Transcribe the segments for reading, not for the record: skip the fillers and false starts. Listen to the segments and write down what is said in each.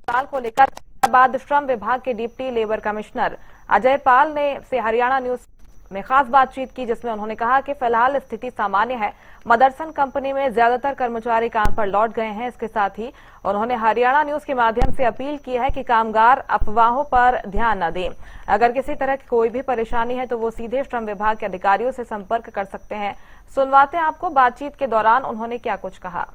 हड़ताल को लेकर बाद श्रम विभाग के deputy labour commissioner Ajay Pal ने से हरियाणा न्यूज में खास बातचीत की, जिसमें उन्होंने कहा कि फिलहाल स्थिति सामान्य है। मदरसन कंपनी में ज्यादातर कर्मचारी काम पर लौट गए हैं। इसके साथ ही उन्होंने हरियाणा न्यूज के माध्यम से अपील की है कि कामगार अफवाहों पर ध्यान न दें। अगर किसी तरह की कोई भी परेशानी है तो वो सीधे श्रम विभाग के अधिकारियों से संपर्क कर सकते हैं। सुनवाते हैं आपको बातचीत के दौरान उन्होंने क्या कुछ कहा।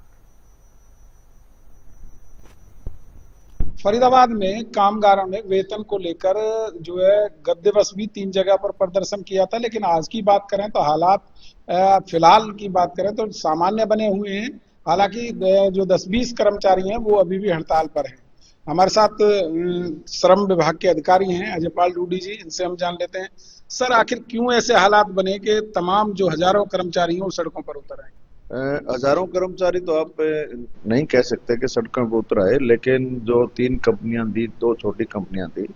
फरीदाबाद में कामगारों ने वेतन को लेकर जो है गत दिवस भी 3 जगह पर प्रदर्शन किया था, लेकिन आज की बात करें तो हालात फिलहाल की बात करें तो सामान्य बने हुए हैं। हालांकि जो 10-20 कर्मचारी हैं वो अभी भी हड़ताल पर हैं। हमारे साथ श्रम विभाग के अधिकारी हैं अजयपाल डूडी जी, इनसे हम जान लेते हैं। सर, आखिर क्यों ऐसे हालात बने कि तमाम जो हजारों कर्मचारी हैं वो सड़कों पर उतर आए? हजारों कर्मचारी तो आप नहीं कह सकते कि सड़कों पर उतर आए, लेकिन जो 3 कंपनियां थी, 2 छोटी कंपनियां थी,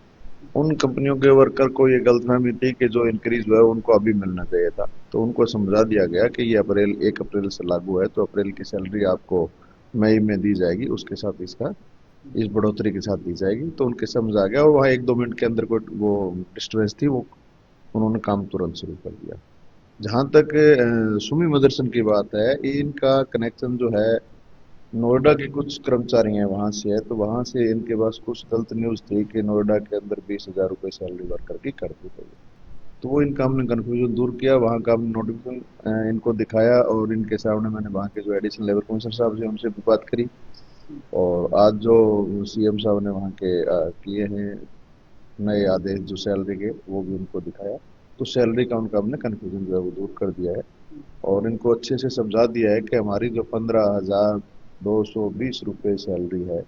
उन कंपनियों के वर्कर को ये गलतफहमी थी कि जो इंक्रीज हुआ है उनको अभी मिलना चाहिए था। तो उनको समझा दिया गया कि ये 1 अप्रैल से लागू है, तो अप्रैल की सैलरी आपको मई में दी जाएगी, उसके साथ इस बढ़ोतरी के साथ दी जाएगी। तो उनके समझ आ गया और वहाँ 1-2 मिनट के अंदर कोई वो डिस्टर्बेंस थी, वो उन्होंने काम तुरंत शुरू कर दिया। जहां तक सुमी मदरसन की बात है, इनका कनेक्शन जो है नोएडा के कुछ कर्मचारी हैं वहां से है, तो वहां से इनके पास कुछ गलत न्यूज थी कि नोएडा के अंदर 20,000 रुपये सैलरी वर्कर की कर दी गई। तो वो इनका हमने कन्फ्यूजन दूर किया, वहाँ का हमने नोटिफिकेशन इनको दिखाया और इनके सामने मैंने वहाँ के जो एडिशनल लेबर कमिश्नर साहब से उनसे भी बात करी। और आज जो सीएम साहब ने वहाँ के किए हैं नए आदेश जो सैलरी के, वो भी उनको दिखाया। तो सैलरी का उनका हमने कन्फ्यूजन जो है वो दूर कर दिया है और इनको अच्छे से समझा दिया है कि हमारी जो 15,220 रुपये सैलरी है,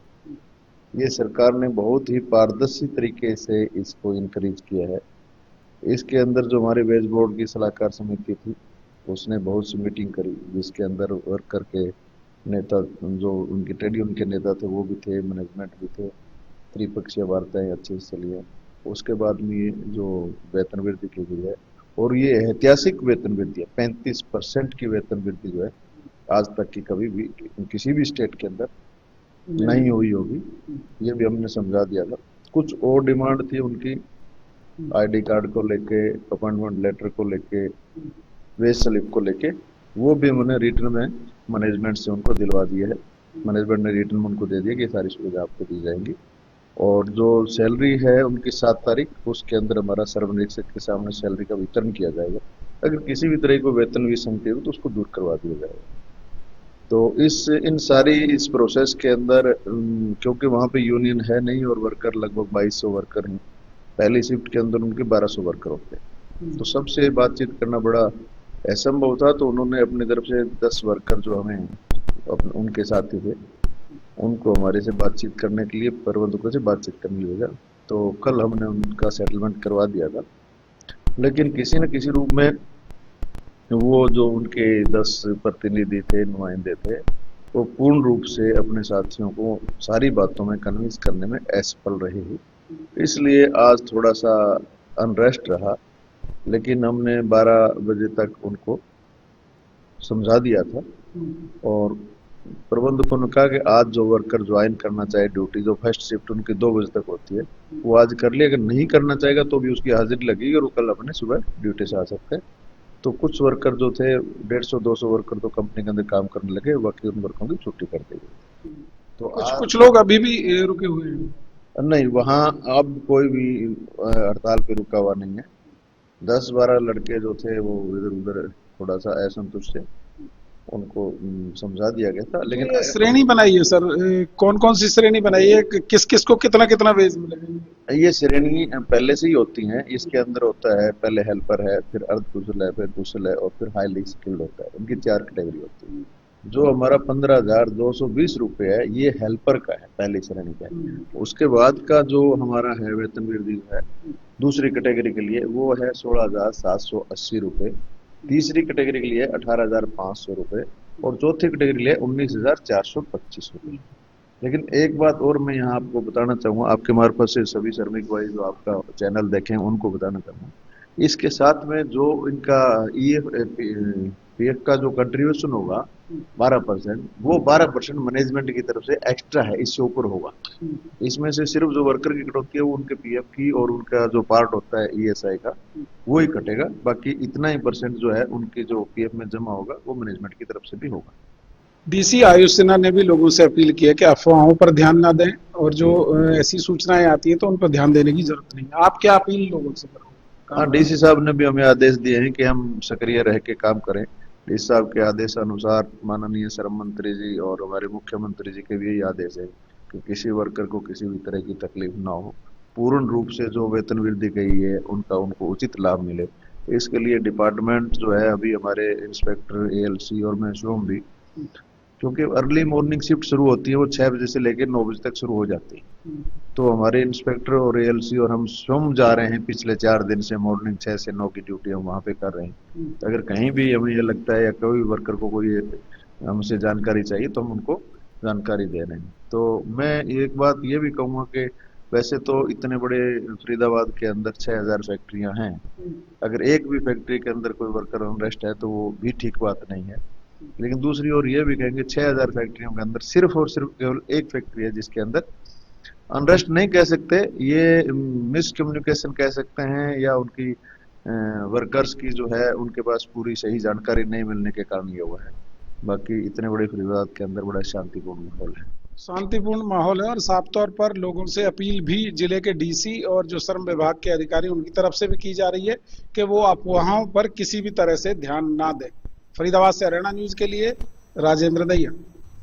ये सरकार ने बहुत ही पारदर्शी तरीके से इसको इंक्रीज किया है। इसके अंदर जो हमारे वेज बोर्ड की सलाहकार समिति थी, उसने बहुत सी मीटिंग करी, जिसके अंदर वर्कर के नेता, जो उनके ट्रेड यूनियन के नेता थे वो भी थे, मैनेजमेंट भी थे, त्रिपक्षीय वार्ताएं अच्छे से चली है। उसके बाद में जो वेतन वृद्धि की गई है, और ये ऐतिहासिक वेतन वृद्धि है, 35% की वेतन वृद्धि जो है आज तक की कभी भी किसी भी स्टेट के अंदर नहीं हुई होगी, ये भी हमने समझा दिया था। कुछ और डिमांड थी उनकी, आईडी कार्ड को लेके, अपॉइंटमेंट लेटर को लेके, वेज स्लिप को लेके, वो भी उन्होंने रिटर्न में मैनेजमेंट से उनको दिलवा दिया है। मैनेजमेंट ने रिटर्न में उनको दे दिया कि सारी सुविधा आपको दी जाएंगी। और जो सैलरी है उनकी 7 तारीख, उसके अंदर हमारा सर्वनिरीक्षक के सामने सैलरी का वितरण किया जाएगा। अगर किसी भी तरह को वेतन विसंगति हो तो उसको दूर करवा दिया जाएगा। तो इस प्रोसेस के अंदर क्योंकि वहाँ पे यूनियन है नहीं और वर्कर लगभग 2200 वर्कर हैं, पहली शिफ्ट के अंदर उनके 1200 वर्कर होते हैं, तो सबसे बातचीत करना बड़ा असंभव था। तो उन्होंने अपनी तरफ से 10 वर्कर जो हमें उनके साथी थे, उनको हमारे से बातचीत करने के लिए, प्रबंधकों से बातचीत करने के लिए, तो कल हमने उनका सेटलमेंट करवा दिया था। लेकिन किसी न किसी रूप में वो जो उनके 10 प्रतिनिधि थे, नुमाइंदे थे, वो पूर्ण रूप से अपने साथियों को सारी बातों में कन्विंस करने में असफल रहे ही, इसलिए आज थोड़ा सा अनरेस्ट रहा। लेकिन हमने 12 बजे तक उनको समझा दिया था और प्रबंधकों ने कहा कि आज जो वर्कर ज्वाइन करना चाहे ड्यूटी, जो फर्स्ट शिफ्ट उनकी 2 बजे तक होती है, वो आज कर ले। अगर नहीं करना चाहेगा तो भी उसकी हाजिरी लगेगी और वो कल अपने सुबह ड्यूटी से आ सकते हैं। तो कुछ वर्कर जो थे, 150-200 वर्कर तो कंपनी के अंदर काम करने लगे, बाकी उन वर्करों की छुट्टी कर दी गई। तो कुछ लोग अभी भी रुके हुए हैं? नहीं, वहाँ अब कोई भी हड़ताल पे रुका हुआ नहीं है। 10-12 लड़के जो थे वो इधर उधर थोड़ा सा असंतुष्ट थे, उनको समझा दिया गया था। लेकिन श्रेणी बनाई है सर, कौन कौन सी श्रेणी बनाई है, किस किस को कितना कितना वेज मिलेगा? ये श्रेणी पहले से ही होती हैं। इसके अंदर होता है, पहले हेल्पर है, फिर अर्ध कुशल है, फिर कुशल है और फिर हाईली स्किल्ड होता है। इनकी 4 कैटेगरी होती है। जो हमारा 15,220 रुपये है, ये हेल्पर का है, पहली श्रेणी का है। उसके बाद का जो हमारा है वेतन वृद्धि है दूसरी कैटेगरी के लिए, वो है 16,780 रुपये। तीसरी कैटेगरी के लिए 18,500 रुपये और चौथी कैटेगरी के लिए 19,425 रुपये। लेकिन एक बात और मैं यहाँ आपको बताना चाहूँगा, आपके मार्फत से सभी श्रमिक भाई जो आपका चैनल देखें उनको बताना चाहूँगा, इसके साथ में जो इनका पीएफ का जो कंट्रीब्यूशन होगा 12%, वो 12% मैनेजमेंट की तरफ से एक्स्ट्रा है, इससे ऊपर होगा। इसमें से सिर्फ जो वर्कर की कटौती है वो उनके पीएफ की और उनका जो पार्ट होता है ईएसआई का वो ही कटेगा, बाकी इतना ही परसेंट जो है उनके जो पीएफ में जमा होगा वो मैनेजमेंट की तरफ से भी होगा। डीसी आयुष सिन्हा ने भी लोगों से अपील की है कि अफवाहों पर ध्यान ना दें और जो ऐसी सूचनाएं आती हैं तो उन पर ध्यान देने की जरूरत नहीं है। आप क्या अपील लोगों से करोगे? हाँ, डीसी साहब ने भी हमें आदेश दिए हैं कि हम सक्रिय रह के काम करें। डीसी साहब के आदेश अनुसार माननीय श्रम मंत्री जी और हमारे मुख्यमंत्री जी के भी यही आदेश है कि किसी वर्कर को किसी भी तरह की तकलीफ ना हो, पूर्ण रूप से जो वेतन वृद्धि गई है उनका उनको उचित लाभ मिले। इसके लिए डिपार्टमेंट जो है अभी हमारे इंस्पेक्टर, एएलसी और मैं स्वयं भी, क्योंकि अर्ली मॉर्निंग शिफ्ट शुरू होती है वो 6 बजे से लेकर 9 बजे तक शुरू हो जाती है, तो हमारे इंस्पेक्टर और एएलसी और हम स्वयं जा रहे हैं पिछले 4 दिन से, मॉर्निंग 6 से 9 की ड्यूटी हम वहाँ पे कर रहे हैं। अगर कहीं भी हमें ये लगता है या कोई वर्कर को कोई हमसे जानकारी चाहिए तो हम उनको जानकारी दे रहे हैं। तो मैं एक बात ये भी कहूँगा कि वैसे तो इतने बड़े फरीदाबाद के अंदर 6000 फैक्ट्रियां हैं, अगर एक भी फैक्ट्री के अंदर कोई वर्कर अनरेस्ट है तो वो भी ठीक बात नहीं है। लेकिन दूसरी ओर ये भी कहेंगे 6000 फैक्ट्रियों के अंदर सिर्फ और सिर्फ केवल एक फैक्ट्री है जिसके अंदर अनरेस्ट नहीं कह सकते, ये मिसकम्युनिकेशन कह सकते हैं, या उनकी वर्कर्स की जो है उनके पास पूरी सही जानकारी नहीं मिलने के कारण ये हुआ है। बाकी इतने बड़े फरीदाबाद के अंदर बड़ा शांतिपूर्ण माहौल है। शांतिपूर्ण माहौल है और साफ तौर पर लोगों से अपील भी जिले के डीसी और जो श्रम विभाग के अधिकारी उनकी तरफ से भी की जा रही है कि वो अफवाहों पर किसी भी तरह से ध्यान ना दें। फरीदाबाद से हरियाणा न्यूज के लिए राजेंद्र दहिया।